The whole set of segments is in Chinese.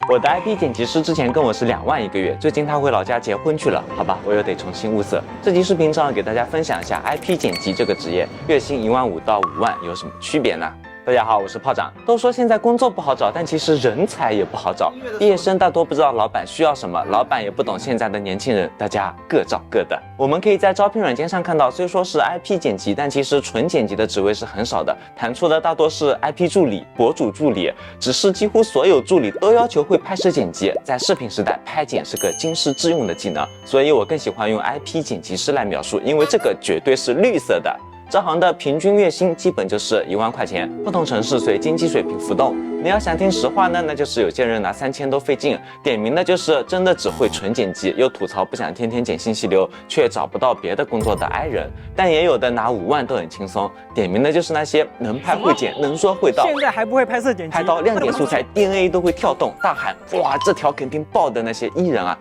我的 IP 剪辑师之前跟我是2万一个月，最近他回老家结婚去了，好吧，我又得重新物色。这期视频正好给大家分享一下 IP 剪辑这个职业，月薪1万5到5万有什么区别呢？大家好，我是炮长。都说现在工作不好找，但其实人才也不好找。毕业生大多不知道老板需要什么，老板也不懂现在的年轻人，大家各找各的。我们可以在招聘软件上看到，虽说是 IP 剪辑，但其实纯剪辑的职位是很少的，弹出的大多是 IP 助理、博主助理。只是几乎所有助理都要求会拍摄剪辑，在视频时代，拍剪是个经世致用的技能，所以我更喜欢用 IP 剪辑师来描述，因为这个绝对是绿色的。这行的平均月薪基本就是1万块钱，不同城市随经济水平浮动。你要想听实话呢，那就是有些人拿3000都费劲，点名的就是真的只会纯剪辑，又吐槽不想天天剪信息流，却找不到别的工作的 I 人。但也有的拿5万都很轻松，点名的就是那些能拍会剪、能说会道，现在还不会拍摄剪辑，拍到亮点素材 DNA 都会跳动，大喊哇这条肯定爆的那些艺人啊。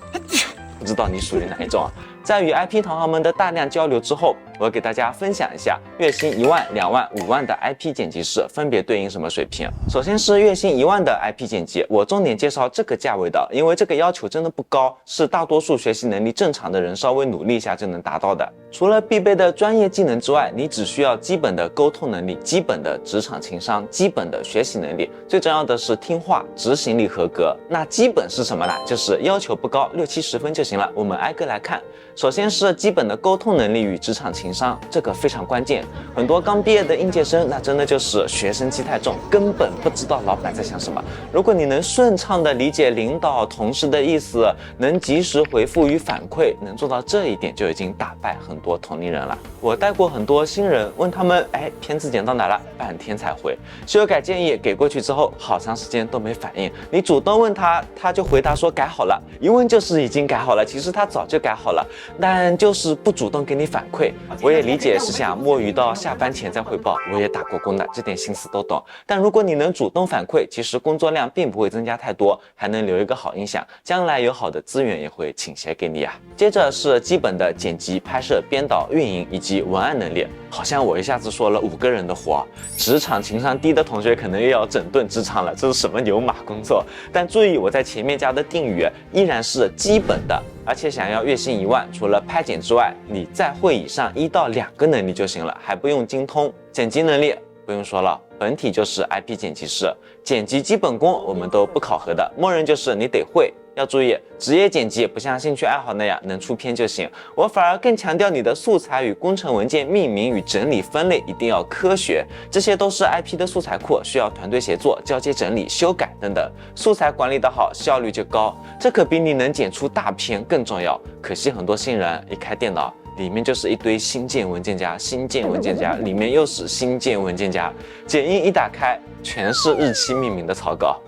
不知道你属于哪一种啊？在与 IP 同行们的大量交流之后，我给大家分享一下月薪1万、2万、5万的 IP 剪辑师分别对应什么水平。首先是月薪1万的 IP 剪辑，我重点介绍这个价位的，因为这个要求真的不高，是大多数学习能力正常的人稍微努力一下就能达到的。除了必备的专业技能之外，你只需要基本的沟通能力、基本的职场情商、基本的学习能力，最重要的是听话、执行力合格。那基本是什么呢？就是要求不高，6、7、10分就行了。我们挨个来看。首先是基本的沟通能力与职场情商，这个非常关键。很多刚毕业的应届生，那真的就是学生气太重，根本不知道老板在想什么。如果你能顺畅的理解领导、同事的意思，能及时回复与反馈，能做到这一点就已经打败很多同龄人了。我带过很多新人，问他们，片子剪到哪了？半天才回。修改建议给过去之后，好长时间都没反应。你主动问他，他就回答说改好了。一问就是已经改好了，其实他早就改好了。但就是不主动给你反馈，我也理解是想摸鱼到下班前再汇报，我也打过工的，这点心思都懂。但如果你能主动反馈，其实工作量并不会增加太多，还能留一个好印象，将来有好的资源也会倾斜给你啊。接着是基本的剪辑、拍摄、编导、运营以及文案能力。好像我一下子说了5个人的活，职场情商低的同学可能又要整顿职场了，这是什么牛马工作？但注意我在前面加的定语依然是基本的。而且想要月薪1万，除了拍剪之外，你再会以上1到2个能力就行了，还不用精通。剪辑能力不用说了，本体就是 IP 剪辑师，剪辑基本功我们都不考核的，默认就是你得会。要注意，职业剪辑不像兴趣爱好那样能出片就行，我反而更强调你的素材与工程文件命名与整理分类一定要科学，这些都是 IP 的素材库，需要团队协作、交接整理、修改等等，素材管理得好，效率就高，这可比你能剪出大片更重要。可惜很多新人一开电脑，里面就是一堆新建文件夹，新建文件夹里面又是新建文件夹，剪映一打开全是日期命名的草稿。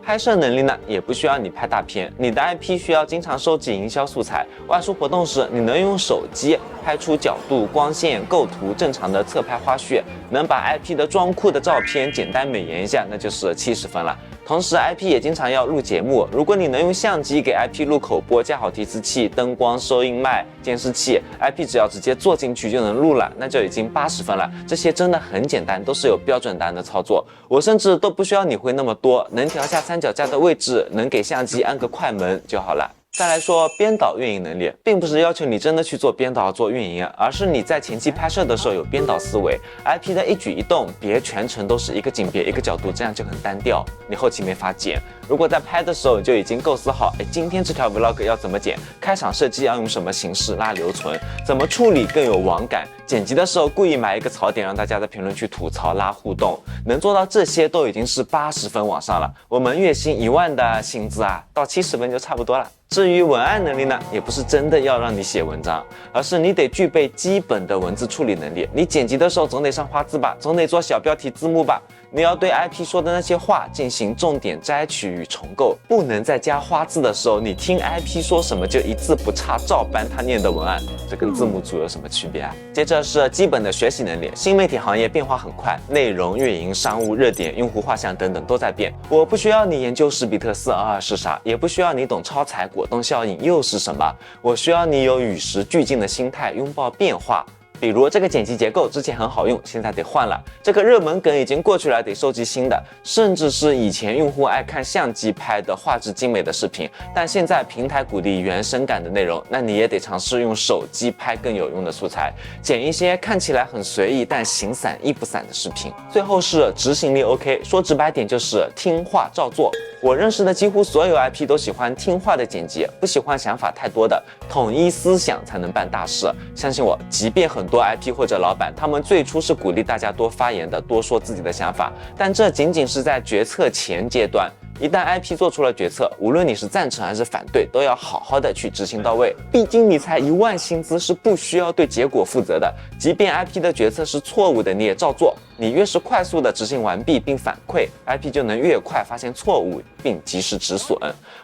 拍摄能力呢，也不需要你拍大片，你的 IP 需要经常收集营销素材，外出活动时你能用手机拍出角度、光线、构图正常的侧拍花絮，能把 IP 的装酷的照片简单美颜一下，那就是70分了。同时 IP 也经常要录节目，如果你能用相机给 IP 录口播，架好提词器、灯光、收音麦、监视器， IP 只要直接坐进去就能录了，那就已经80分了。这些真的很简单，都是有标准答案的操作，我甚至都不需要你会那么多，能调下三脚架的位置，能给相机按个快门就好了。再来说编导运营能力，并不是要求你真的去做编导做运营，而是你在前期拍摄的时候有编导思维， IP 的一举一动别全程都是一个景别一个角度，这样就很单调，你后期没法剪。如果在拍的时候就已经构思好，今天这条 vlog 要怎么剪，开场设计要用什么形式拉留存，怎么处理更有网感，剪辑的时候故意埋一个槽点，让大家在评论区吐槽拉互动，能做到这些都已经是80分往上了。我们月薪1万的薪资啊，到70分就差不多了。至于文案能力呢，也不是真的要让你写文章，而是你得具备基本的文字处理能力。你剪辑的时候总得上花字吧，总得做小标题字幕吧，你要对 IP 说的那些话进行重点摘取与重构，不能在加花字的时候，你听 IP 说什么就一字不差照搬他念的文案，这跟字幕组有什么区别啊？接着是基本的学习能力，新媒体行业变化很快，内容、运营、商务、热点、用户画像等等都在变。我不需要你研究史比特斯是啥，也不需要你懂超采果冻效应又是什么，我需要你有与时俱进的心态，拥抱变化。比如这个剪辑结构之前很好用，现在得换了；这个热门梗已经过去了，得收集新的；甚至是以前用户爱看相机拍的画质精美的视频，但现在平台鼓励原生感的内容，那你也得尝试用手机拍更有用的素材，剪一些看起来很随意但形散意不散的视频。最后是执行力 OK， 说直白点就是听话照做。我认识的几乎所有 IP 都喜欢听话的剪辑，不喜欢想法太多的，统一思想才能办大事。相信我，即便很多 IP 或者老板，他们最初是鼓励大家多发言的，多说自己的想法，但这仅仅是在决策前阶段。一旦 IP 做出了决策，无论你是赞成还是反对，都要好好的去执行到位。毕竟你才1万薪资，是不需要对结果负责的。即便 IP 的决策是错误的，你也照做。你越是快速的执行完毕并反馈， IP 就能越快发现错误并及时止损。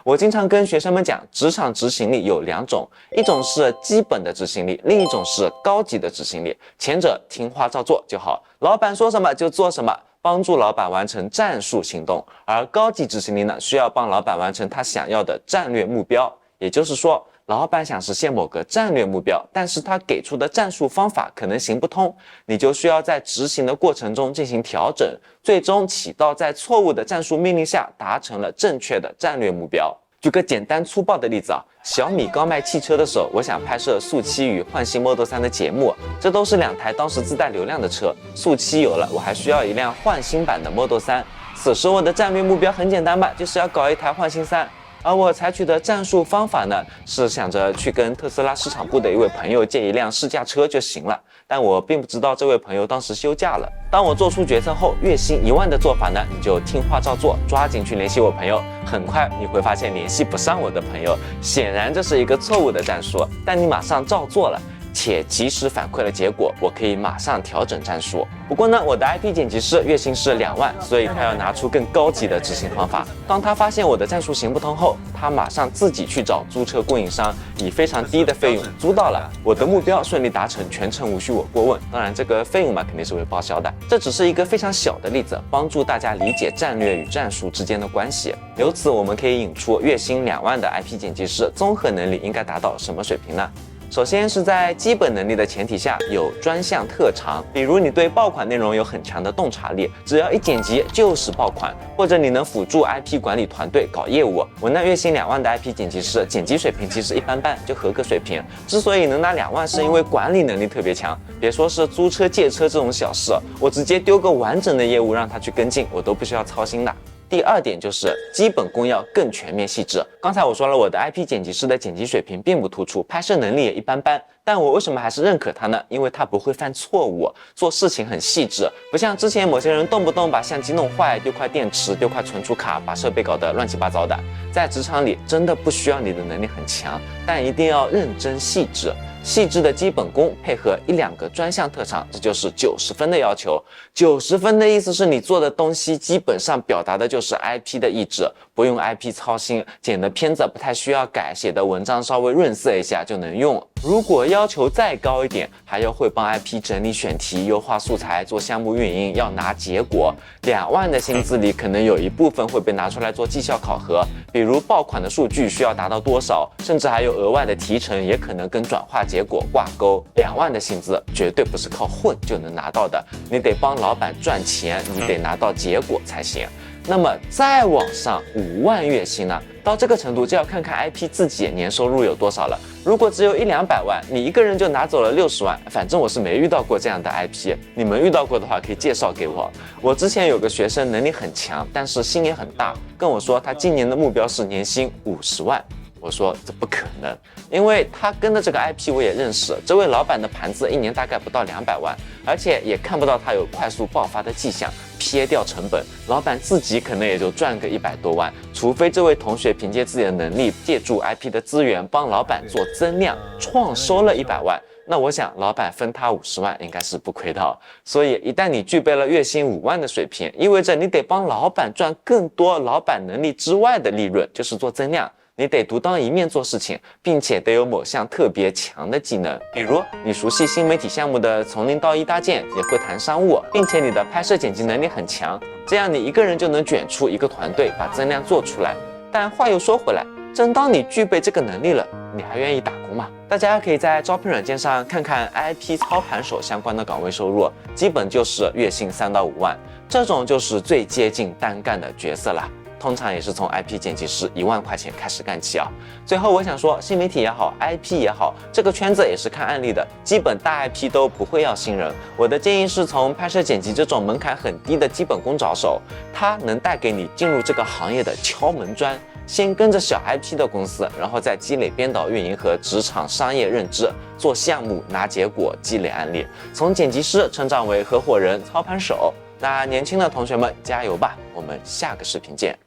我经常跟学生们讲，职场执行力有2种，一种是基本的执行力，另一种是高级的执行力。前者听话照做就好，老板说什么就做什么，帮助老板完成战术行动。而高级执行力呢，需要帮老板完成他想要的战略目标。也就是说，老板想实现某个战略目标，但是他给出的战术方法可能行不通，你就需要在执行的过程中进行调整，最终起到在错误的战术命令下达成了正确的战略目标。举个简单粗暴的例子啊，小米刚卖汽车的时候，我想拍摄速七与焕新 Model 3的节目，这都是2台当时自带流量的车，速七有了，我还需要一辆焕新版的 Model 3。此时我的战略目标很简单吧，就是要搞一台焕新3。而我采取的战术方法呢，是想着去跟特斯拉市场部的一位朋友借一辆试驾车就行了，但我并不知道这位朋友当时休假了。当我做出决策后，月薪1万的做法呢，你就听话照做，抓紧去联系我朋友。很快你会发现联系不上我的朋友，显然这是一个错误的战术，但你马上照做了，且及时反馈了结果，我可以马上调整战术。不过呢，我的 IP 剪辑师月薪是2万，所以他要拿出更高级的执行方法。当他发现我的战术行不通后，他马上自己去找租车供应商，以非常低的费用租到了，我的目标顺利达成，全程无需我过问。当然这个费用嘛，肯定是会报销的。这只是一个非常小的例子，帮助大家理解战略与战术之间的关系。由此我们可以引出月薪2万的 IP 剪辑师综合能力应该达到什么水平呢？首先是在基本能力的前提下有专项特长，比如你对爆款内容有很强的洞察力，只要一剪辑就是爆款，或者你能辅助 IP 管理团队搞业务。我那月薪2万的 IP 剪辑师，剪辑水平其实一般般，就合格水平。之所以能拿2万，是因为管理能力特别强。别说是租车借车这种小事，我直接丢个完整的业务让他去跟进，我都不需要操心的。第2点就是基本功要更全面细致。刚才我说了，我的 IP 剪辑师的剪辑水平并不突出，拍摄能力也一般般，但我为什么还是认可他呢？因为他不会犯错误，做事情很细致，不像之前某些人动不动把相机弄坏，丢块电池，丢块存储卡，把设备搞得乱七八糟的。在职场里真的不需要你的能力很强，但一定要认真细致。细致的基本功配合1-2个专项特长，这就是90分的要求。90分的意思是你做的东西基本上表达的就是 IP 的意志，不用 IP 操心，剪的片子不太需要改，写的文章稍微润色一下就能用。如果要求再高一点，还要会帮 IP 整理选题、优化素材、做项目运营，要拿结果。2万的薪资里可能有一部分会被拿出来做绩效考核，比如爆款的数据需要达到多少，甚至还有额外的提成，也可能跟转化结果挂钩。2万的薪资绝对不是靠混就能拿到的，你得帮老板赚钱，你得拿到结果才行。那么再往上5万月薪呢？到这个程度就要看看 IP 自己年收入有多少了。如果只有100-200万，你一个人就拿走了60万，反正我是没遇到过这样的 IP， 你们遇到过的话可以介绍给我。我之前有个学生能力很强，但是心也很大，跟我说他今年的目标是年薪50万。我说这不可能，因为他跟的这个 IP 我也认识，这位老板的盘子1年大概不到200万，而且也看不到他有快速爆发的迹象。撇掉成本，老板自己可能也就赚个100多万，除非这位同学凭借自己的能力，借助 IP 的资源帮老板做增量，创收了100万。那我想老板分他50万应该是不亏的。所以一旦你具备了月薪5万的水平，意味着你得帮老板赚更多老板能力之外的利润，就是做增量。你得独当一面做事情，并且得有某项特别强的技能，比如你熟悉新媒体项目的从零到一搭建，也会谈商务，并且你的拍摄剪辑能力很强，这样你一个人就能卷出一个团队，把增量做出来。但话又说回来，正当你具备这个能力了，你还愿意打工吗？大家可以在招聘软件上看看 IP 操盘手相关的岗位收入，基本就是月薪3到5万，这种就是最接近单干的角色啦。通常也是从 IP 剪辑师1万块钱开始干起啊。最后我想说，新媒体也好 ，IP 也好，这个圈子也是看案例的，基本大 IP 都不会要新人。我的建议是从拍摄剪辑这种门槛很低的基本功着手，它能带给你进入这个行业的敲门砖。先跟着小 IP 的公司，然后再积累编导、运营和职场商业认知，做项目拿结果，积累案例，从剪辑师成长为合伙人、操盘手。那年轻的同学们加油吧！我们下个视频见。